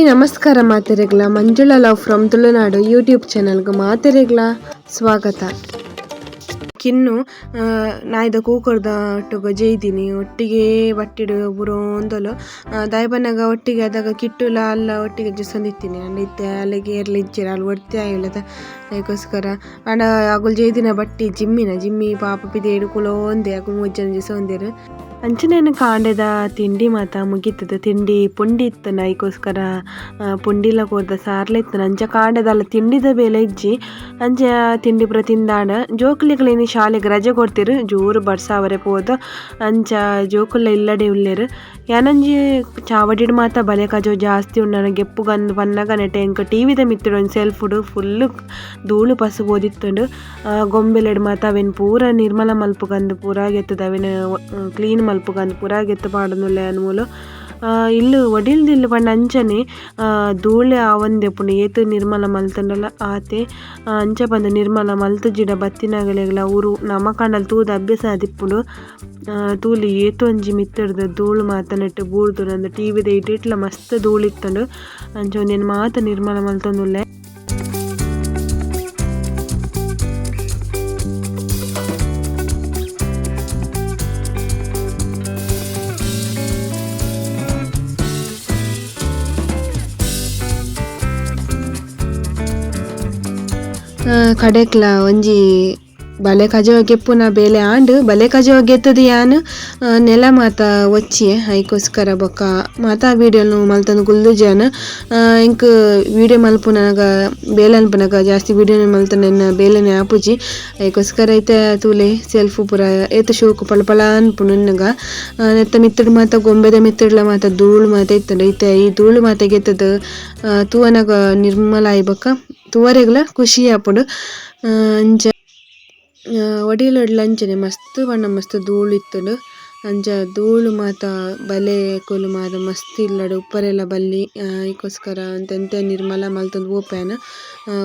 Hi ನಮಸ್ಕಾರ ಮಾತೆರೆಗ್ಲ Manjula love from Tulunadu YouTube ಚಾನಲ್ಗೆ ಮಾತೆರೆಗ್ಲ ಸ್ವಾಗತ. ಕಿನ್ನು ನಾಯ್ದ ಕೂಕೊರ್ದ ಒಟ್ಟಿಗೆ ಜೈದಿನಿ ಒಟ್ಟಿಗೆ ಬಟ್ಟಿಡು ಬುರೋಂದಲು ದಾಯಬನ್ನಗ ಒಟ್ಟಿಗೆ ಅದಾಗ ಕಿಟ್ಟುಲ ಅಲ್ಲ ಒಟ್ಟಿಗೆ ಜೊಸಂದಿತ್ತೀನಿ ಅಲ್ಲಿತ್ತೆ ಅಲ್ಲಿಗೆ ಏರ್ಲಿ ಇಜ್ಜೆರ ಅಲ್ಲಿ ಒಡ್ತೆ ಆಯಿಲ್ಲದ ಅದಕ್ಕೋಸ್ಕರ ಅಣ್ಣ ಅಗುಲ್ ಜೈದಿನ ಬಟ್ಟಿ ಜಿಮ್ಮಿ ಪಾಪ ಪಿದೇಡು ಕುಲೋಂದೆ ಅಗುಲ್ ಮುಜ್ಜನ ಜೊಸೊಂದೇರು ಅಂಚನೇನು ಕಾಂಡೆದ ತಿಂಡಿ ಮಾತ ಮುಗೀತದ ತಿಂಡಿ ಪುಂಡಿ ಇತ್ತನ ಅದಕ್ಕೋಸ್ಕರ ಪುಂಡಿಲ ಕೋರ್ದ ಸಾರ್ಲ ಇತ್ತನ ಅಂಚ ಕಾಂಡೆದಲ್ಲ ತಿಂಡಿದ ಬೇಲೆ ಇಜ್ಜಿ ಅಂಚ ತಿಂಡಿ ಪುರ ತಿಂದಾಂಡ ಜೋಕುಲಿಗಳೇನು ಶಾಲೆಗೆ ರಜೆ ಕೊಡ್ತಿರು ಜೋರು ಬರ್ಸಾವರೆ ಪೋದು ಅಂಚ ಜೋಕುಲ್ಲ ಇಲ್ಲಡೆ ಉಳ್ಳೇರು ಯಾನಂಜಿ ಚಾವಡಿಡು ಮಾತ ಬಲೆ ಕಜೋ ಜಾಸ್ತಿ ಉಂಡನ ಗೆಪ್ಪು ಗಂದು ಪನ್ನಗ ನೆಟೆ ಎಂಕ ಟಿವಿದ ಮಿತ್ತುಡು ಒಂದು ಸೆಲ್ಫುಡು ಫುಲ್ಲು ಧೂಳು ಪಸು ಓದಿತ್ತುಂಡು ಗೊಂಬೆಲೆಡು ಮಾತ ಅವೇನು ಪೂರ ನಿರ್ಮಲ ಮಲ್ಪು ಗಂದು ಪೂರ ಗೆತ್ತದ ಅವೇನು ಕ್ಲೀನ್ ಮಲ್ಪು ಗಂದು ಪೂರ ಗೆತ್ತು ಪಾಡನುಲ್ಲೆ ಅನ್ಮೂಲು ಇಲ್ಲು ಒಡಿಲ್ದಿಲ್ಲು ಪಂಡ ಅಂಚನೆ ಧೂಳೆ ಆವಂದೆ ಪುಂಡು ಏತು ನಿರ್ಮಲ ಮಲ್ತಂಡಲ್ಲ ಆತೆ ಅಂಚ ಬಂದು ನಿರ್ಮಲ ಮಲ್ತು ಜಿಡ ಬತ್ತಿನಗಲೆಗ್ಲ ಊರು ನಮ್ಮ ಕಂಡಲ್ಲಿ ತೂದ ಅಭ್ಯಾಸ ಆದಿಪ್ಪುಂಡು ತೂಲಿ ಏತು ಒಂಜಿ ಮಿತ್ತಡ್ದು ಧೂಳು ಮಾತ ನೆಟ್ಟು ಬೂರ್ದು ನಂದು ಟಿವಿದ ಇಟ್ಟಿಟ್ಲ ಮಸ್ತ್ ಧೂಳು ಇತ್ತಂಡು ಅಂಚ ಒಂದೇನು ಮಾತ ನಿರ್ಮಲ ಮಲ್ತೊಂದುಲ್ಲೆ. ಕಡೆಕ್ಲ ಒಂಜಿ ಬಲೆ ಕಜವ ಗೆಪ್ಪುನ ಬೇಲೆ ಆಂಡು ಬಲೆ ಕಜವ ಗೆತ್ತದು ಯಾನು ನೆಲ ಮಾತ ಒಚ್ಚಿ ಅದಕ್ಕೋಸ್ಕರ ಬೊಕ್ಕ ಮಾತ ವೀಡಿಯೋನು ಮಲ್ತಂದು ಗುಲ್ದುಜಾನು ಇಂಕ್ ವೀಡಿಯೋ ಮಲ್ಪುನಗ ಬೇಲೆ ಅನ್ಪುನಗ ಜಾಸ್ತಿ ವೀಡಿಯೋನು ಮಲ್ತನ ಬೇಲೆನೆ ಆಪುಜಿ ಅದಕ್ಕೋಸ್ಕರ ಐತೆ ತೂಲೆ ಸೆಲ್ಫು ಪೂರ ಏತು ಶೋಕು ಪಳಪಳ ಅನ್ಪುನು ಇನ್ನಗ ನೆತ್ತ ಮಿತ್ತಡು ಮಾತ ಗೊಂಬೆದ ಮಿತ್ತಡ್ಲ ಮಾತ ಧೂಳು ಮಾತ ಇತ್ತಂಡು ಐತೆ ಈ ಧೂಳು ಮಾತ ಗೆತ್ತದು ತೂವನಗ ನಿರ್ಮಲ ಆಯ್ಬಕ್ಕ ತೂವರೆಗ್ಲ ಖುಷಿ ಆಪುಂಡು ಅಂಚ ಒಡಿಲೊಡ್ಲ ಅಂಚನೆ ಮಸ್ತ್ ಬಣ್ಣ ಮಸ್ತ್ ಧೂಳು ಇತ್ತುಂಡು ಅಂಚ ಧೂಳು ಮಾತ ಬಲೆ ಕೊಲು ಮಾತ ಮಸ್ತ್ ಇಲ್ಲಡು ಉಪ್ಪರೆಲ್ಲ ಬಲ್ಲಿ ಅದಕ್ಕೋಸ್ಕರ ಅಂತೆಂತೆ ನಿರ್ಮಲ ಮಲ್ತೊಂದು ಓಪ್ಯಾನ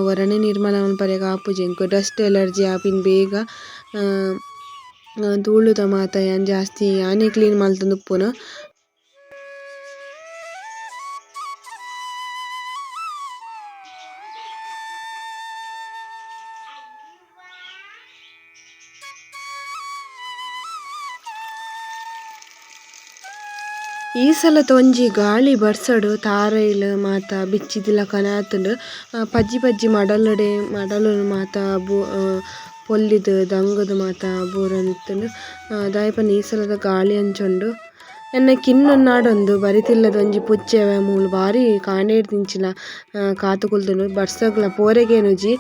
ಹೊರನೆ ನಿರ್ಮಲ ಮಲ್ಪರೆಗ ಆಪುಜಿ ಎಂಕು ಡಸ್ಟ್ ಎಲರ್ಜಿ ಆಪಿನ ಬೇಗ ಧೂಳುದ ಮಾತ ಯಾನ್ ಜಾಸ್ತಿ ಯಾನೇ ಕ್ಲೀನ್ ಮಲ್ತೊಂದು ಉಪ್ಪುನು. ಈ ಸಲತ ಒಂಜಿ ಗಾಳಿ ಬರ್ಸಡು ತಾರೈಲ್ ಮಾತ ಬಿಚ್ಚಿದಿಲಕನ ಆತುಂಡು ಪಜ್ಜಿ ಮಡಲು ಮಾತ ಪೊಲ್ಲಿದು ದಂಗುದು ಮಾತ ಬೂರನಿತ್ತುಂಡು ದಾಯಪಂಡ ಈ ಸಲದ ಗಾಳಿ ಅಂಚುಂಡು ಎನ್ನ ಕಿನ್ನೊನ್ನಾಡೊಂದು ಬರಿತಿಲ್ಲದ ಒಂಜಿ ಪುಚ್ಚೆ ಮೂಲು ಬಾರಿ ಕಾಂಡೇಡ್ ತಿಂಚಿನ ಕಾತು ಕುಲ್ತುಂಡು ಬರ್ಸಗ್ಲ ಪೋರೆಗೇನುಜಿ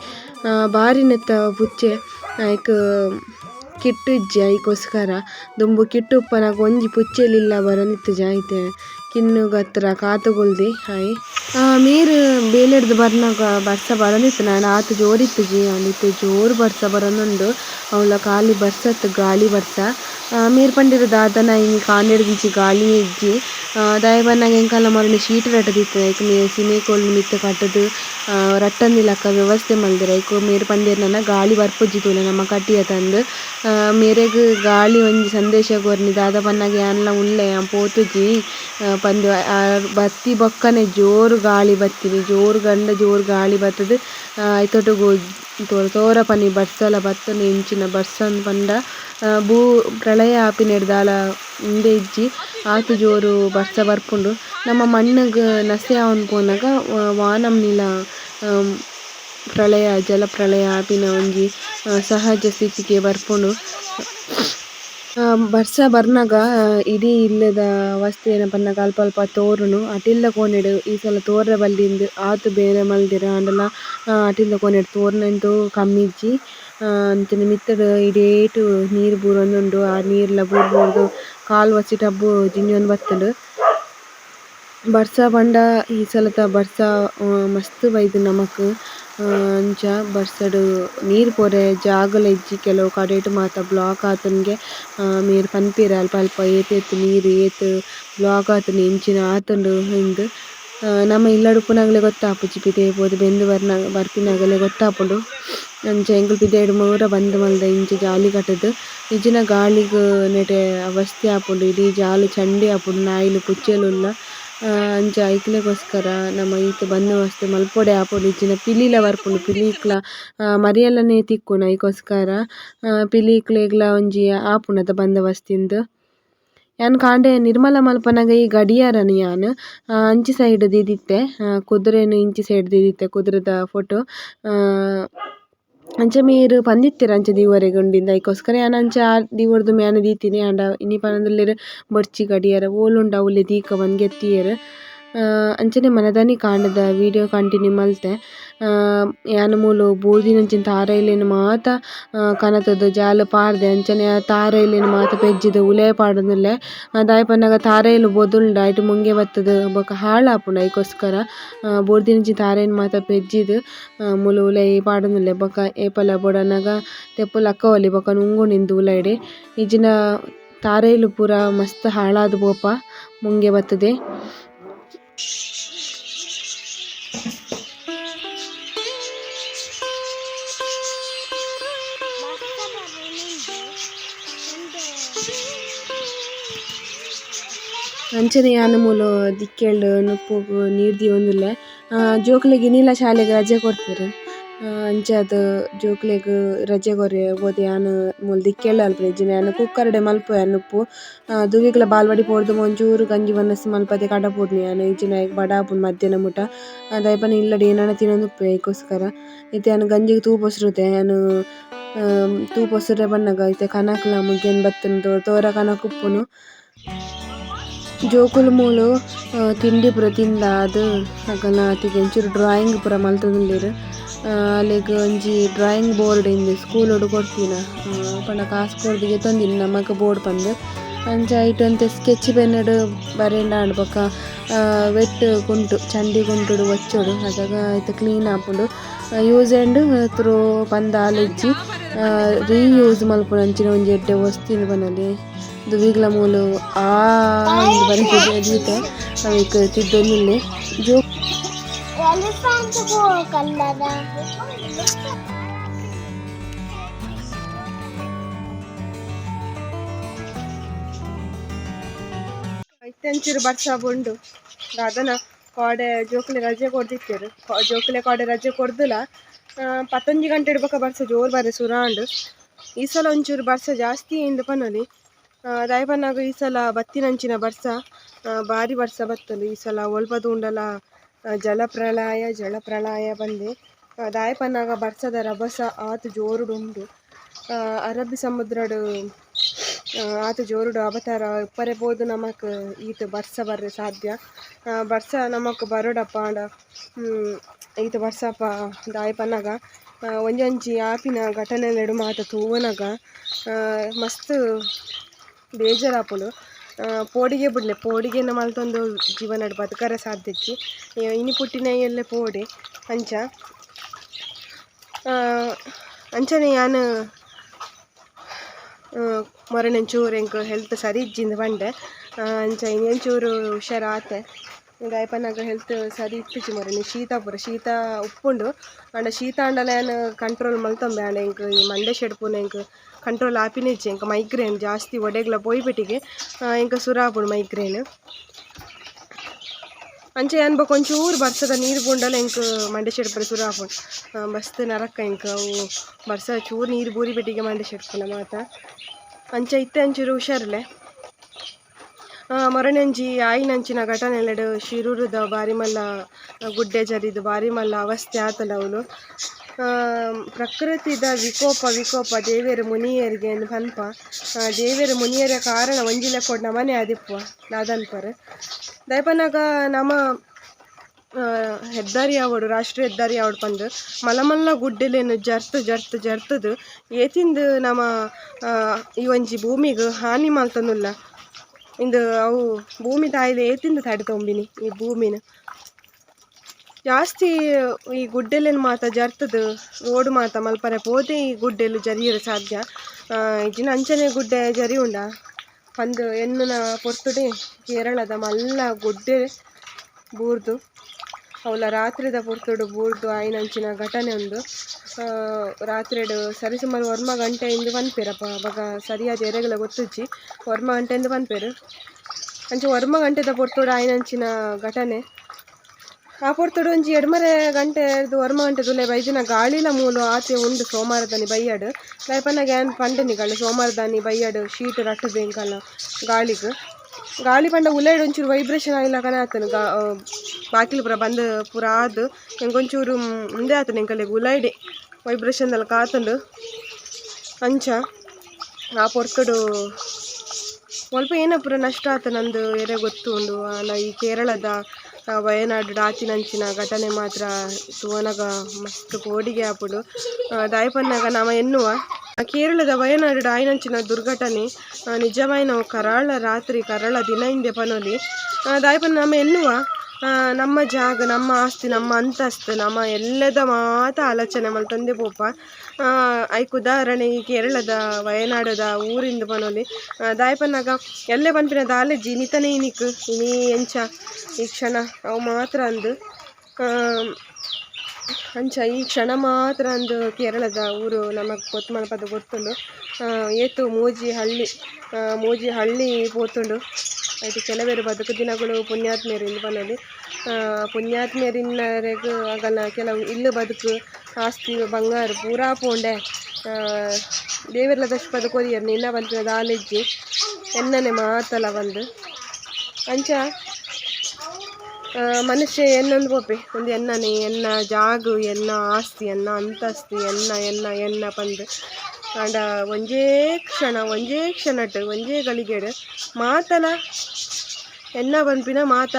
ಬಾರಿ ನೆತ್ತ ಪುಚ್ಚೆ ಐಕ್ ಕಿಟ್ಟು ಇಜ್ಜಿ ಅದಕ್ಕೋಸ್ಕರ ದುಂಬು ಕಿಟ್ಟು ಉಪ್ಪನಾಗ ಒಂಜಿ ಪುಚ್ಚೆಲಿಲ್ಲ ಬರನಿತ್ತು ಜಾಯ್ತೆ ಕಿನ್ನು ಗತ್ರ ಕಾತುಗುಲ್ದಿ ಹಾಯ್ ಮೀರು ಬೇಲೆಡ್ದು ಬರ್ನಾಗ ಬರ್ಸ ಬರನಿತ್ತು ನಾನು ಆತು ಜೋರಿತ್ತು ಜಿ ಅಲ್ಲಿತ್ತು ಜೋರು ಬರ್ಸ ಬರನುಂಡು ಅವಳ ಖಾಲಿ ಬರ್ಸತ್ತು ಗಾಳಿ ಬರ್ಸ ಮೀರು ಪಂಡಿರು ದಾದನ ಹಿಂಗೆ ಕಾಂಡೆಡ್ ದಿಂಚಿ ಗಾಳಿ ಇಜ್ಜಿ ದಾಯ ಬನ್ನಾಗ ಎಂಕಲ್ಲ ಮರಳು ಶೀಟ್ ರಟ್ಟದಿತ್ತು ಐಕ್ ಸಿಮೆ ಕೋಲು ಮಿತ್ತು ಕಟ್ಟದು ರಟ್ಟಂದಿಲಕ್ಕ ವ್ಯವಸ್ಥೆ ಮಲ್ದಿರ ಐಕ್ ಮೇರು ಪಂಡೇರು ನನ್ನ ಗಾಳಿ ಬರ್ಪುಜ್ಜಿತೂಲೆ ನಮ್ಮ ಕಟ್ಟಿಯ ತಂದು ಮೇರೆಗ್ ಗಾಳಿ ಒಂಜಿ ಸಂದೇಶ ಕೊರ್ನಿ ದಾದ ಪನ್ನಾಗ ಯಾನ್ಲ ಉಳ್ಳೆ ಪೋತುಜಿ ಪಂದು ಬತ್ತಿ ಬೊಕ್ಕನೆ ಜೋರು ಗಾಳಿ ಬತ್ತಿನಿ ಜೋರು ಗಾಳಿ ಬತ್ತದು ಐತೊಟ್ಟುಗು ತೋರ ಪನಿ ಬರ್ಸಲ ಬತ್ತನೆ ಇಂಚಿನ ಬರ್ಸನ್ ಪಂಡ ಪ್ರಳಯ ಆಪಿನೆಡ್ ದಾಲ ಉಂಡೆ ಇಜ್ಜಿ ಆತು ಜೋರು ಬರ್ಸ ಬರ್ಪುಂಡು ನಮ್ಮ ಮಣ್ಣಗ್ ನಸೆ ಆವನ್ ಪೋನಾಗ ವಾನಮ್ನಿಲ ಜಲ ಪ್ರಳಯ ಆಪಿನ ಒಂಜಿ ಸಹಜ ಸ್ಥಿತಿಗೆ ಬರ್ಪುಂಡು ಬರ್ಸ ಬರ್ನಾಗ ಇಡೀ ಇಲ್ಲದ ಅವಸ್ಥೆ ಏನ ಪನ್ನಗ ಅಲ್ಪ ಅಲ್ಪ ತೋರುನು ಅಟಿಲ್ದ ಕೋನೆಡು ಈ ಸಲ ತೋರ್ರೆ ಬಲ್ಲಿಂದು ಆತು ಬೇರೆ ಮಲ್ದಿರ ಅಂಡಲ ಅಟಿಲ್ದ ಕೋನೆಡು ತೋರ್ನಂತೂ ಕಮ್ಮಿ ಇಜ್ಜಿ ಅಂಚನೆ ಮಿತ್ತಡು ಇಡೇಟು ನೀರು ಬೂರೊಂದುಂಡು ಆ ನೀರ್ಲ ಬೂರ್ದು ಕಾಲು ವಚ್ಚಿ ಟಬ್ಬು ಜಿಂಜೊಂದು ಬತ್ತುಂಡು ಬರ್ಸ ಪಂಡ ಈ ಸಲತ ಬರ್ಸ ಮಸ್ತ್ ಬೈದು ನಮಕ್ ಅಂಚ ಬರ್ಸಡು ನೀರು ಪೋರೆ ಜಾಗಲ ಇಜ್ಜಿ ಕೆಲವು ಕಡೆಟ್ ಮಾತ ಬ್ಲಾಕ್ ಆತನ್ಗೆ ಮೇರು ಪನ್ಪೆರ್ ಅಲ್ಪ ಅಲ್ಪ ಏತೇತ್ ನೀರು ಏತ್ ಬ್ಲಾಕ್ ಆತುಂಡು ಇಂಚಿನ ಆತುಂಡು ಇಂದು ನಮ್ಮ ಇಲ್ಲಡು ಉಪ್ಪುನಗಲೆ ಗೊತ್ತಾಪುಜಿ ಪಿದೆ ಪೋದು ಬೆಂದು ಬರ್ಪಿನಗಲೆ ಗೊತ್ತಾಪುಂಡು ಅಂಚ ಎಂಕುಲು ಪಿದೆಡ್ ಮೂರ ಬಂದ್ ಮಲ್ದ ಇಂಚ ಜಾಲಿ ಕಟ್ಟುದು ಇಜ್ಜಿನ ಗಾಳಿಗ್ ನೆಟೆ ಅವಸ್ಥೆ ಆಪುಂಡು ಇಡೀ ಜಾಲು ಚಂಡಿ ಆಪುಂಡು ನಾಯಿಲು ಪುಚ್ಚೆಲುಲ್ಲ ಅಂಚ ಐಕ್ಲೆಗೋಸ್ಕರ ನಮ್ಮ ಈತ್ ಬಂದೋಬಸ್ತ್ ಮಲ್ಪೊಡೆ ಆಪುಂಡು ಇಜ್ಜಿನ ಪಿಲಿಲ ಬರ್ಪುಂಡು ಪಿಲಿಕ್ಲ ಮರಿಯಲ್ಲನೆ ತಿಕ್ಕುನ ಐಕೋಸ್ಕರ ಪಿಲಿಕ್ಲೆಗ್ಲ ಒಂಜಿ ಆಪುಂಡು ಬಂದೋಬಸ್ತಿಂದ್. ಯಾನ್ ಕಾಂಡೆ ನಿರ್ಮಲ ಮಲ್ಪನಗ ಈ ಗಡಿಯಾರನ್ ಯಾನ್ ಅಂಚಿ ಸೈಡ್ ದೀದಿತ್ತೆ ಕುದುರೆನ್ ಇಂಚಿ ಸೈಡ್ ದೀದಿತ್ತೆ ಕುದುರೆದ ಫೊಟೊ. ಅಂಚ ಮೀರ್ ಪಂದಿತ್ತೆರ್ ಅಂಚ ದೀವರೆಗ್ ಉಂಡಿಂದ ಐಕೋಸ್ಕರ ಯಾನ್ ಅಂಚ ಆ ದೀವರ್ದು ಮ್ಯಾನ್ ದೀತಿನಿ ಆಂಡ ಇನಿ ಪನೊಂದುಲ್ಲೆರ್ ಬೊರ್ಚಿ ಗಡಿಯಾರ ಓಲುಂಡ ಅವ್ಲೆ ದೀಕ ಬಂದ್ ಗೆತ್ತಿಯೆರ್. ಅಂಚನೆ ಮನದಾನಿ ಕಾಂಡದ ವಿಡಿಯೋ ಕಂಟಿನ್ಯೂ ಮಲ್ತೆ. ಯಾನ್ ಮೂಲು ಬೂದಿನಂಚಿನ ತಾರೆಲೆನ್ ಮಾತ ಕನತುದು ಜಾಲ್ ಪಾಡ್ದೆ ಅಂಚನೆ ಆ ತಾರೆಲೆನ್ ಮಾತ ಪೆಜ್ಜಿದ್ ಉಲೇ ಪಾಡೊಂದುಲ್ಲೆ. ದಾಯೆ ಪನ್ನಗ ತಾರೆಲ್ ಬೊದುಂಡ ಐಟ್ ಮುಂಗೆ ಬತ್ತುದು ಬೊಕ ಹಾಳಾಪುಂಡು ಐಕೋಸ್ಕರ ಬೂರ್ದಿನಂಚಿನ ತಾರೆನ್ ಮಾತ ಪೆಜ್ಜಿದ್ ಮೂಲು ಉಲೈ ಪಾಡೊಂದುಲ್ಲೆ. ಬೊಕ ಏಪಲ ಬೋಡಾನಗ ತೆಪ್ಪು ಲಕ್ಕವೊಲಿ ಬೊಕ ಉಂಗುನಿಂದ್ ಉಲೈಡೆ ಇಜ್ಜಿನ ತಾರೆಲ್ ಪೂರ ಮಸ್ತ್ ಹಾಳಾದ್ ಪೋಪ ಮುಂಗೆ ಬತ್ತುದೆ. ಅಂಚನೆ ಯಾನ್ ಮೂಲು ದಿಕ್ಕೆಲ್ಡ್ ನುಪ್ಪುಗು ನೀರ್ ದೀವೊಂದುಲ್ಲೆ. ಜೋಕ್ಲೆಗ್ ಇನಿಲ ಶಾಲೆಗ್ ರಜೆ ಕೊರ್ಪೆರ್ ಅಂಚಾದ್ ಜೋಕ್ಲೆಗ್ ರಜೆ ಕೊರ್ರೆ ಯಾನ್ ಮೂಲು ದಿಕ್ಕೆಲ್ಡ್ ಆನ್ಪುನೆ ಇಜ್ಜಿಂಡ ಯಾನ್ ಕುಕ್ಕರ್ಡೆ ಮಲ್ಪುವೆರ್ ನುಪ್ಪು. ದುವಿಗ್ಲ ಬಾಲ್ವಾಡಿ ಪೋರ್ದುಮ ಒಂಚೂರು ಗಂಜಿ ಬನ್ನಸ್ ಮಲ್ಪದೆ ಕಡಪುಡ್ನಿ ಯಾನ್ ಇಜ್ಜಿಂಡ ಐಕ್ ಬಡ ಆಪುಂಡು ಮಧ್ಯಾಹ್ನ ಮುಟ. ದಾಯೆ ಪಂಡ ಇಲ್ಲಡ್ ಏನನ ತಿನೊಂದುಪ್ಪೆ ಐಕೋಸ್ಕರ ಇತ್ತೆ ಯಾನ್ ಗಂಜಿಗ್ ತೂಪೊಸ್ರುತೆ ಯಾನ್ ತೂಪೊಸ್ರೆ ಬನ್ನಗ ಇತ್ತೆ ಕನಕ್ಲ ಮುಗಿಯೊಂದು ಬತ್ತುಂಡು ತೋರ ಕನಕ್ ಉಪ್ಪುನು. ಜೋಕುಲು ಮೂಲು ತಿಂಡಿ ಪೂರ ತಿಂದಾದ್ ಅಕಲ್ನ ಒಂಚೂರು ಡ್ರಾಯಿಂಗ್ ಪೂರ ಮಲ್ತೊಂದುಲ್ಲೆರ್. ಅಲೆಗ್ ಒಂಜಿ ಡ್ರಾಯಿಂಗ್ ಬೋರ್ಡ್ ಇಂದ್ ಸ್ಕೂಲೊಡು ಕೊರ್ತಿನ ಪಂಡ ಕಾಸ್ ಕೊರ್ದು ದೆತೊಂದಿನಿ ನಮಕ್ ಬೋರ್ಡ್ ಪಂದ್. ಅಂಚ ಐಟ್ ಒಂತೆ ಸ್ಕೆಚ್ ಪೆನ್ನುಡು ಬರೆಂಡಾಂಡ್ ಬೊಕ ವೆಟ್ ಕುಂಟು ಚಂಡಿ ಕುಂಟುಡು ಒಚ್ಚೊಡು ಅದಾಗ ಐತ ಕ್ಲೀನ್ ಆಪುಂಡು. ಯೂಸ್ ಆ್ಯಂಡ್ ಥ್ರೋ ಪಂದ್ ಇಜ್ಜಿ ರೀಯೂಸ್ ಮಲ್ಪುಂಡು ಅಂಚಿನ ಒಂಜಿ ಎಡ್ಡೆ ವಸ್ತು ಪನೊಲಿ. ದುವಿಗ್ಲ ಮೂಲು ಅಂದ್ ಬರೆತಿದ್ದೆ ದೀತೆ ಅವೆಕ್ ತಿದ್ದೊಂದುಲ್ಲೆ. ಐತೆಂಚೂರು ಬರ್ಸ ಬುಂಡು ದಾದನ ಕಾಡೆ ಜೋಕುಲೆ ರಜೆ ಕೊರ್ದಿತ್ತೆರ್. ಜೋಕುಲೆ ಕಾಡೆ ರಜೆ ಕೊರ್ದುಲ 11 ಗಂಟೆ ಬೊಕ ಬರ್ಸ ಜೋರ್ ಬರೆ ಸುರಾಂಡ್. ಈ ಸಲ ಒಂಚೂರು ಬರ್ಸ ಜಾಸ್ತಿ ಇಂದ್ ಪನೊಲಿ. ದಾಯೆ ಪನ್ನಾಗ ಈ ಸಲ ಬತ್ತಿನಂಚಿನ ಬರ್ಸ ಬಾರಿ ಬರ್ಸ ಬತ್ತುಂಡು. ಈ ಸಲ ಒಲ್ಪ ತೂಂಡಲ ಜಲ ಪ್ರಳಯ ಬಂದೆ. ದಾಯೆ ಪನ್ನಾಗ ಬರ್ಸದ ರಭಸ ಆತ್ ಜೋರುಡು ಉಂಡು. ಅರಬ್ಬಿ ಸಮುದ್ರಡ್ ಆತ್ ಜೋರುಡು ಅವತಾರ ಇಪ್ಪರೆ ಪೋದು ನಮಕ್ ಈತ್ ಬರ್ಸ ಬರ್ರೆ ಸಾಧ್ಯ. ಬರ್ಸ ನಮಕ್ ಬರೋಡಪ್ಪ ಆಂಡ ಈತ್ ಬರ್ಸಪ ದಾಯೆ ಪನ್ನಗ ಒಂಜೊಂಜಿ ಆಪಿನ ಘಟನೆಲೆಡ್ ಮಾತ ತೂವನಗ ಮಸ್ತ್ ಬೇಜಾರಾಪುಂಡು. ಪೋಡಿಗೆ ಬಿಡ್ಲೆ ಪೋಡಿಗೆನ ಮಲ್ತೊಂದು ಜೀವನಡ್ ಬದುಕರೆ ಸಾಧ್ಯ ಇಜ್ಜಿ ಇನಿ ಪುಟ್ಟಿನಯ್ಯೆಲ್ಲೆ ಪೋಡೆ ಅಂಚ. ಅಂಚನೆ ಯಾನ್ ಮೊರನೆ ಒಂಚೂರು ಎಂಕ್ ಹೆಲ್ತ್ ಸರಿ ಇಜ್ಜಿಂದ್ ಪಂಡೆ ಅಂಚ ಇನಿ ಒಂಚೂರು ಹುಷಾರ್ ಆತೆ. ದಾಯೆ ಪನ್ನಾಗ ಹೆಲ್ತ್ ಸರಿ ಇತ್ತಿಜ್ಜಿ ಮೊರನೆ ಶೀತ ಉಪ್ಪುಂಡು ಆಂಡ ಶೀತ ಆಂಡಲ ಯಾನ್ ಕಂಟ್ರೋಲ್ ಮಲ್ತೊಂಬೆ ಆಂಡ ಎಂಕ್ ಈ ಮಂಡೆ ಶೆಡ್ಪುನ ಎಂಕ್ ಕಂಟ್ರೋಲ್ ಆಪಿನಿಜ್ಜಿ. ಎಂಕ್ ಮೈಗ್ರೇನ್ ಜಾಸ್ತಿ ಒಡೆಗ್ಲ ಪೋಯಿಬೆಟಿಗೆ ಎಂಕ್ ಸುರಾಪುಂಡು ಮೈಗ್ರೇನ್. ಅಂಚ ಯಾನ್ ಬೊಕ ಒಂಚೂರು ಬರ್ಸದ ನೀರು ಬುಂಡಲ ಎಂಕ್ ಮಂಡೆ ಶೆಡ್ಪುನ ಸುರಾಪುಂಡು. ಮಸ್ತ್ ನರಕ ಎಂಕ್ ಅವು ಬರ್ಸ ಚೂರು ನೀರು ಬೂರಿ ಬೆಟ್ಟಿಗೆ ಮಂಡೆ ಶೆಡ್ಪುನ ಮಾತ. ಅಂಚ ಇತ್ತೆ ಒಂಚೂರು ಹುಷಾರ್ಲೆ. ಮೊರನೆ ಒಂಜಿ ಆಯಿನಂಚಿನ ಘಟನೆಲೆಡ್ ಶಿರೂರುದ ಬಾರಿ ಮಲ್ಲ ಗುಡ್ಡೆ ಜರಿದು ಬಾರಿ ಮಲ್ಲ ಅವಸ್ಥೆ ಆತುಂಡು ಅವ್ಲು. ಪ್ರಕೃತಿದ ವಿಕೋಪ ದೇವೆರ್ ಮುನಿಯರ್ಗೆ ಎಂದು ಪನ್ಪ ದೇವೆರ್ ಮುನಿಯರ ಕಾರಣ ಒಂಜಿ ಲೆಕ್ಕೋಡ್ ನಮನೆ ಆದಿಪ್ಪುವ ದಾದನ್ಪರ್. ದಾಯೆ ಪನ್ನಾಗ ನಮ ಹೆದ್ದಾರಿ ಆವಡ್ ರಾಷ್ಟ್ರೀಯ ಹೆದ್ದಾರಿ ಆವಡ್ ಪಂದ್ ಮಲ್ಲ ಗುಡ್ಡೆಲೆನ್ ಜರ್ತುದು ಏತಿಂದ್ ನಮ ಈ ಒಂಜಿ ಭೂಮಿಗ್ ಹಾನಿ ಮಲ್ತೊಂದುಲ್ಲ. ಇಂದು ಅವು ಭೂಮಿ ತಾಯಿದ ಏತಿಂದ ತಡೆತೊಂಬಿನಿ ಈ ಭೂಮಿನ ಜಾಸ್ತಿ ಈ ಗುಡ್ಡೆಲೆನ್ ಮಾತ ಜರ್ತುದು ರೋಡ್ ಮಾತ ಮಲ್ಪರೆ ಪೋತೆ ಈ ಗುಡ್ಡೆಲು ಜರಿಯರೆ ಸಾಧ್ಯ. ಇಜ್ಜಿನ ಅಂಚನೆ ಗುಡ್ಡೆ ಜರಿ ಉಂಡ ಪಂದ್ ಎನ್ನುನ ಪೊರ್ತುಡೆ ಕೇರಳದ ಮಲ್ಲ ಗುಡ್ಡೆ ಬೂರ್ದು ಅವಲ ರಾತ್ರಿದ ಪೊರ್ತುಡು ಬೂರ್ದು ಆಯಿನಂಚಿನ ಘಟನೆ ಉಂದು. ರಾತ್ರಿಡ್ ಸರಿಸುಮಾರು 1 ಗಂಟೆ ಇಂದು ಪನ್ಪೆರಪ್ಪ ಬಗ ಸರಿಯಾದ ಎರೆಗ್ಲ ಗೊತ್ತಿಜ್ಜಿ 1 ಗಂಟೆ ಇಂದು ಪನ್ಪೆರ್. ಅಂಚ ವರ್ಮ ಗಂಟೆದ ಪೊರ್ತೋಡು ಆಯ್ನಂಚಿನ ಘಟನೆ ಆ ಪೊರ್ತೋಡು ಒಂಜಿ ಎಡ್ಮರೆ ಗಂಟೆದು ವರ್ಮ ಗಂಟೆ ದುಲೆ ಬೈದಿನ ಗಾಳಿಲ ಮೂಲು ಆತೆ ಉಂಡು ಸೋಮವಾರದಾನಿ ಬೈಯಡು ದಾಯಪನ್ನಗ ಏನ್ ಪಂಡನಿಗಳು ಸೋಮವಾರದಾನಿ ಬೈಯಡು ಶೀಟ್ ರಟ್ಟು ಬೇಂಕಲ್ಲ ಗಾಳಿ ಪಂಡ ಉಲೇಡು ಒಂಚೂರು ವೈಬ್ರೇಷನ್ ಆಗಿಲ್ಲ ಕನೆ ಆತನು ಬಾಕಿಲು ಪೂರ ಬಂದು ಪೂರ ಆದು ಎಂಕೊಂಚೂರು ಮುಂದೆ ಆತನು ಎಂಕಲೆಗ್ ಉಲೈಡೆ ವೈಬ್ರೇಷನ್ದಲ್ಲಿ ಕಾತುಂಡು ಅಂಚ ಆ ಪೊರ್ತುಡು ಸ್ವಲ್ಪ ಏನೋ ಪೂರ ನಷ್ಟ ಆತ ನಂದು ಎರೆ ಗೊತ್ತು ಉಂಡು ಈ ಕೇರಳದ ವಯನಾಡು ಆಚಿನಂಚಿನ ಘಟನೆ ಮಾತ್ರ ತೂವನಗ ಮಸ್ತ್ ಕೋಡಿಗೆ ಆಪುಡು ದಾಯಪನ್ನಾಗ ನಾಮ ಎನ್ನುವ ಕೇರಳದ ವಯನಾಡು ಆಯ್ನಂಚಿನ ದುರ್ಘಟನೆ ನಿಜವಾಯಿನ ಕರಾಳ ರಾತ್ರಿ ಕರಾಳ ದಿನ ಹಿಂದೆ ಪನೊಲಿ ದಾಯಪನ್ನ ನಾಮ ಎನ್ನುವ ನಮ್ಮ ಜಾಗ ನಮ್ಮ ಆಸ್ತಿ ನಮ್ಮ ಅಂತಸ್ತು ನಮ್ಮ ಎಲ್ಲದ ಮಾತ ಆಲೋಚನೆ ಮಲ್ತಂದೆ ಪೋಪ ಐಕ್ ಉದಾಹರಣೆ ಈ ಕೇರಳದ ವಯನಾಡದ ಊರಿಂದ ಪನೊಲಿ ದಾಯಪನ್ನಾಗ ಎಲ್ಲೇ ಪನ್ಪಿನ ದಾಲೆಜ್ಜಿ ನಿತನೇ ಇನಿಕ್ ಇನಿ ಎಂಚ ಈ ಕ್ಷಣ ಅವು ಮಾತ್ರ ಅಂದು ಅಂಚ ಈ ಕ್ಷಣ ಮಾತ್ರ ಅಂದು ಕೇರಳದ ಊರು ನಮಗೆ ಗೊತ್ತು ಮಲ್ಪದ ಗೊತ್ತುಂಡು ಏತು ಮೂಜಿ ಹಳ್ಳಿ ಪೋತುಂಡು ಆಯ್ತು ಕೆಲವೇರು ಬದುಕು ದಿನಗಳು ಪುಣ್ಯಾತ್ಮೆಯರಿಂದ ಬಂದಲ್ಲಿ ಪುಣ್ಯಾತ್ಮೆಯರಿನ್ನರೆಗೂ ಆಗಲ್ಲ ಕೆಲವು ಇಲ್ಲು ಬದುಕು ಆಸ್ತಿ ಬಂಗಾರ ಪೂರಾ ಪೋಂಡೆ ದೇವರ್ಲದಷ್ಟು ಬದುಕೋದಿಯರು ನಿನ್ನ ಬಂತಿನ ದಾಲೆಜ್ಜಿ ಎನ್ನನೆ ಮಾತಲ್ಲ ಬಂದು ಅಂಚ ಮನುಷ್ಯ ಎನ್ನೊಂದು ಪೋಪೆ ಒಂದು ಎನ್ನನೆ ಎನ್ನ ಜಾಗು ಎನ್ನ ಆಸ್ತಿ ಎನ್ನ ಅಂತಸ್ತಿ ಎನ್ನ ಪಂದು ಆಂಡ ಒಂಜೇ ಕ್ಷಣಟ್ ಒಂಜೇ ಗಳಿಗೆಡು ಮಾತಲ ಎನ್ನ ಪನ್ಪಿನ ಮಾತ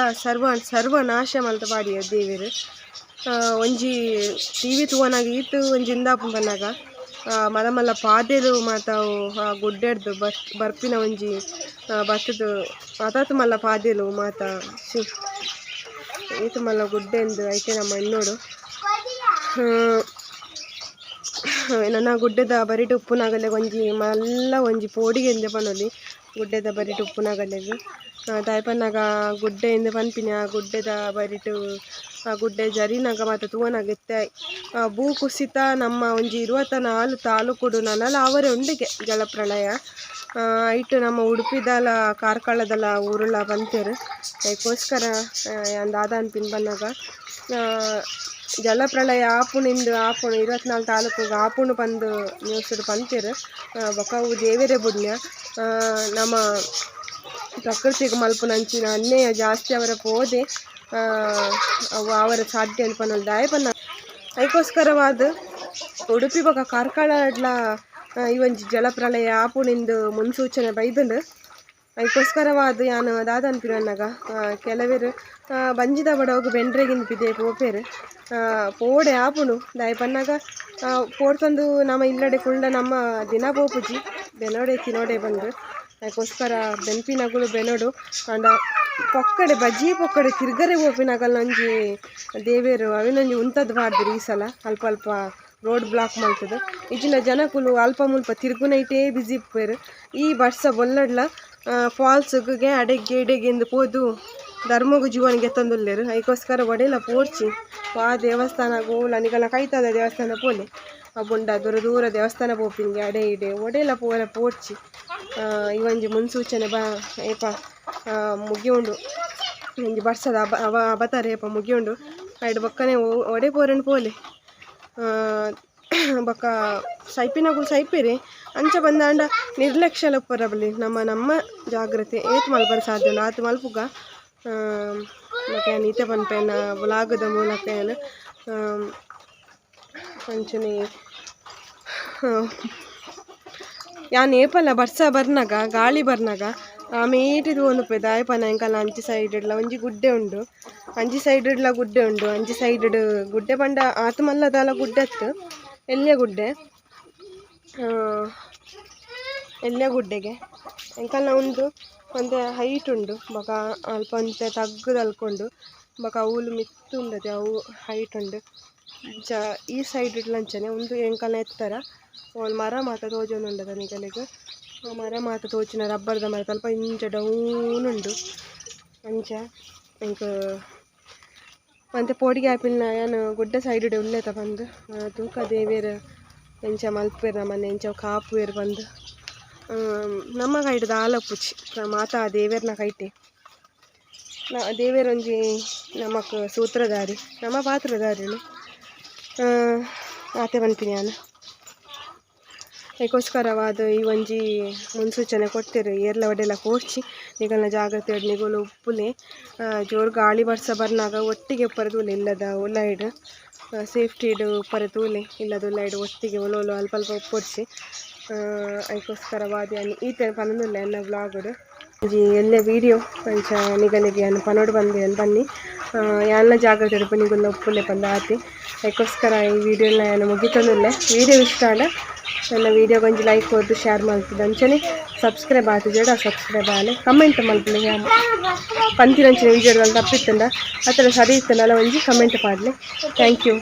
ಸರ್ವನಾಶ ಮಲ್ತ ಪಾಡಿಯ ದೇವೆರು ಒಂಜಿ ಟಿವಿ ತೂವನಾಗ ಈತು ಒಂಜಿ ಇಂದಾಪು ಪನ್ನಾಗ ಮಲ್ಲ ಪಾದೆಲು ಮಾತಾವು ಗುಡ್ಡೆಡ್ದು ಬರ್ಪಿನ ಒಂಜಿ ಬತ್ತದು ಮಾತಾತು ಮಲ್ಲ ಪಾದೆಲು ಮಾತ ಈತು ಮಲ್ಲ ಗುಡ್ಡೆಂದು ಐತೆ ನಮ್ಮ ಇನ್ನೋಡು ನನ್ನ ಗುಡ್ಡೆದ ಬರಿಟು ಉಪ್ಪುನಾಗಲೆ ಒಂಜಿ ಪೋಡಿಗೆಂದೆ ಪನೊಲಿ ಗುಡ್ಡೆದ ಬರಿಟು ಉಪ್ಪುನಾಗಲೆಗ್ ದಾಯಪನ್ನಾಗ ಗುಡ್ಡೆ ಎಂದೆ ಪನ್ಪಿನ ಗುಡ್ಡೆದ ಬರಿಟು ಆ ಗುಡ್ಡೆ ಜರಿನಾಗ ಮಾತ ತೂವನಾಗ ಎತ್ತಾಯ್ ಭೂ ಕುಸಿತ ನಮ್ಮ ಒಂಜಿ 24 ತಾಲೂಕುಡು ನನಲ ಅವರೇ ಉಂಡಿಗೆ ಜಲಪ್ರಳಯ ಐಟು ನಮ್ಮ ಉಡುಪಿದಲ ಕಾರ್ಕಳದಲ ಊರುಲ ಬಂತೇರು ಅದಕ್ಕೋಸ್ಕರ ಅಂದಾದ ಅನ್ಪಿನ ಬಂದಾಗ ಜಲಪ್ರಳಯ ಆಪುಣು 24 ತಾಲೂಕುಗೆ ಆಪುಣು ಬಂದು ನ್ಯೂಸ್ಡು ಪಂತೇರು ಬೊಕವು ದೇವೆರೆ ಬುಡ್ನ್ಯ ನಮ್ಮ ಪ್ರಕೃತಿಗೆ ಮಲ್ಪುನಂಚಿನ ಅನ್ಯಾಯ ಜಾಸ್ತಿ ಅವರ ಪೋದೆ ಅವರ ಸಾಧ್ಯ ಅನ್ಪನೊಂದು ದಾಯಪನ್ನ ಅದಕ್ಕೋಸ್ಕರವಾದ ಉಡುಪಿ ಬೊಕ ಕಾರ್ಕಳಡ್ಲ ಈ ಒಂಜಿ ಜಲಪ್ರಳಯ ಆಪುಣಿಂದು ಮುನ್ಸೂಚನೆ ಬೈದುಂಡು ಅದಕ್ಕೋಸ್ಕರವಾದ ಯಾನು ದಾದ ಅನ್ಪಿನನ್ನಾಗ ಕೆಲವೇರು ಬಂಜಿದ ಬಡ ಹೋಗಿ ಬೆಂಡ್ರೆಗಿನ್ಪಿದೆ ಪೋಪೇರು ಪೋಡೆ ಆಪುಣು ದಾಯಪನ್ನಾಗ ಪೋಡ್ತಂದು ನಮ್ಮ ಇಲ್ಲಡೆ ಕುಳ್ಳ ನಮ್ಮ ದಿನ ಪೋಪುಜಿ ಬೆನೋಡೆ ತಿನೋಡೆ ಬಂದು ಅದಕ್ಕೋಸ್ಕರ ಬೆನ್ಪಿನಗಳು ಬೆನೋಡು ಅಂಡ ಪೊಕ್ಕಡೆ ಬಜ್ಜಿ ಪೊಕ್ಕಡೆ ತಿರ್ಗರೆ ಪೋಪಿನಾಗಲ್ಲ ಒಂಜಿ ದೇವೇರು ಅವಿನೊಂಜಿ ಉಂತದ್ದು ಪಾಡ್ದಿರು ಈ ಸಲ ಅಲ್ಪ ರೋಡ್ ಬ್ಲಾಕ್ ಮಾಡ್ತದೆ ಇಜಿನ ಜನಕುಲು ಅಲ್ಪ ಮುಲ್ಪ ತಿರ್ಗುನೈಟೇ ಬಿಸಿ ಇಪ್ಪೇರು ಈ ವರ್ಷ ಬೊಲ್ಲಡ್ಲ ಫಾಲ್ಸ್ಗೆ ಅಡೆಗೆ ಎಂದು ಪೋದು ಧರ್ಮಗು ಜೀವನಿಗೆ ತಂದುಲ್ಲೇರು ಅದಕ್ಕೋಸ್ಕರ ಒಡೆಲ ಪೋಡ್ಚಿ ದೇವಸ್ಥಾನ ಗೋಲ ನಿಗಲ ಕೈತದ ದೇವಸ್ಥಾನ ಪೋಲೆ ಬುಂಡ ದೂರ ದೇವಸ್ಥಾನ ಪೋಪಿನ್ಗೆ ಅಡೆ ಇಡೆ ಒಡೆಲ ಪೋಡ್ಚಿ ಇವಂಜಿ ಮುನ್ಸೂಚನೆ ಏಪ ಮುಗಿಯುಂಡು ಒಂಜಿ ಬರ್ಸದ ಅವತಾರ ಏಪ ಮುಗಿಯುಂಡು ಐಡು ಬೊಕ್ಕನೆ ಒಡೆ ಪೋರೆಂಡು ಪೋಲೆ ಬೊಕ್ಕ ಸೈಪಿನಗಳು ಸೈಪೇರಿ ಅಂಚ ಬಂದಾಂಡ ನಿರ್ಲಕ್ಷ್ಯ ಲಪ್ಪರಬಲಿ ನಮ್ಮ ಜಾಗ್ರತೆ ಏತ್ ಮಲ್ಪರ ಸಾಧ್ಯ ಉಂಡು ಆತು ಮಲ್ಪುಗ ಮತ್ತೆ ನೀತೆ ಪನ್ಪೇನ ವ್ಲಾಗದ ಮೂಲಕ ಏನು ಅಂಚನೆ ಯಾನ್ ಏಪಲ ಬರ್ಸ ಬರ್ನಾಗ ಗಾಳಿ ಬರ್ನಾಗ ಮೇಟಿದು ಒಂದು ದಾಯಪನ ಎಂಕಲ್ಲ ಅಂಚಿ ಸೈಡ್ಲ ಒಂಜಿ ಗುಡ್ಡೆ ಉಂಡು ಅಂಚಿ ಸೈಡ್ಲ ಗುಡ್ಡೆ ಉಂಡು ಅಂಚಿ ಸೈಡ್ ಗುಡ್ಡೆ ಪಂಡ ಆತು ಮಲ್ಲದಾಲ ಗುಡ್ಡೆತ್ತು ಎಲ್ಯ ಗುಡ್ಡೆಗೆ ಎಂಕಲ್ಲ ಉಂಡು ಒಂದೆ ಹೈಟ್ ಉಂಡು ಬೊಕ ಅಲ್ಪ ಒಂತೆ ತಗ್ಗು ಬೊಕ ಅವಳು ಮಿತ್ತು ಉಂಡದೆ ಅವು ಹೈಟ್ ಉಂಡು ಈ ಸೈಡ್ ಇಡ್ಲಂಚನೆ ಒಂದು ಎಂಕಲ್ನ ಎತ್ತರ ಒಂದು ಮರ ಮಾತ ತೋಜೊಂದು ಉಂಡದ ನಿಗಲೆಗ್ ಮರ ಮಾತ ತೋಚಿನ ರಬ್ಬರ್ದ ಮರ ಸ್ವಲ್ಪ ಇಂಚ ಡೌನ್ ಉಂಡು ಅಂಚ ಎಂಕ್ ಮತ್ತೆ ಪೋಡಿಗೆ ಆಪಿನ ಏನು ಗುಡ್ಡ ಸೈಡ್ ಉಲ್ಲೇತ ಬಂದು ತೂಕ ದೇವೇರು ಎಂಚ ಮಲ್ಪೇರು ನಮ್ಮನೆ ಎಂಚ ಕಾಪುವೇರು ಬಂದು ನಮ್ಮ ಕೈಟದ ಆಲಪ್ಪುಚ್ಚಿ ಮಾತಾ ದೇವೇರ್ನ ಕೈಟೆ ದೇವೇರೊಂಜಿ ನಮಕ್ ಸೂತ್ರಧಾರಿ ನಮ್ಮ ಪಾತ್ರಧಾರಿಗಳು ಆತೆ ಬಂತೀನಿ ನಾನು ಅದಕ್ಕೋಸ್ಕರವಾದ ಈ ಒಂಜಿ ಮುನ್ಸೂಚನೆ ಕೊಡ್ತೇವೆ ಏರ್ಲ ಒಡೆಲ್ಲ ಕೋರ್ಚಿ ನಿಗಲ್ನ ಜಾಗ್ರತೆ ನಿಗೋಲು ಉಪ್ಪುಲೆ ಜೋರು ಗಾಳಿ ಬರ್ಸ ಬರ್ನಾಗ ಒಟ್ಟಿಗೆ ಪರದೂಲೆ ಇಲ್ಲದ ಉಳ್ಳಾಯ್ಡು ಸೇಫ್ಟಿಡು ಪರದೂಲೆ ಇಲ್ಲದ ಉಳ್ಳಾಯ್ಡು ಒಟ್ಟಿಗೆ ಒಲೋಲು ಅಲ್ಪ ಅಲ್ಪ ಉಪ್ಪೊಡ್ಸಿ ಅದಕ್ಕೋಸ್ಕರವಾದ ಈತ ಪನೊಂದುಲ್ಲ ಎನ್ನ ಬ್ಲಾಗ್ಡು ಜಿ ಎಲ್ಲ ವೀಡಿಯೋ ಅಂಚ ನಿಗಲಿಗೆ ಅನ್ನು ಪನೋಡು ಬಂದು ಅಲ್ಲಿ ಬನ್ನಿ ಎಲ್ಲ ಜಾಗ್ರತೆ ಹಿಡಿದು ನಿಗುಲ್ಲ ಉಪ್ಪುಲೆ ಬಂದು ಆತಿ ಅದಕ್ಕೋಸ್ಕರ ಈ ವಿಡಿಯೋನ ನಾನು ಮುಗಿತಂದಿಲ್ಲ ವಿಡಿಯೋ ಇಷ್ಟ ಅಲ್ಲ ನನ್ನ ವೀಡಿಯೋ ಕೊಂಚ ಲೈಕ್ ಕೊಟ್ಟು ಶೇರ್ ಮಾಡ್ತಿದ್ದೆ ಅಂಚನೆ ಸಬ್ಸ್ಕ್ರೈಬ್ ಆಯ್ತು ಸಬ್ಸ್ಕ್ರೈಬ್ ಆಗಲಿ ಕಮೆಂಟ್ ಮಲ್ಪಲೆ ಪಂತಿನಂಚಿನ ವೀಡಿಯೋಗಳು ತಪ್ಪಿತ್ತಂದ ಆ ಥರ ಸರಿ ಇತ್ತಲ್ಲ ಒಂಜಿ ಕಮೆಂಟ್ ಮಾಡಲಿ ಥ್ಯಾಂಕ್ ಯು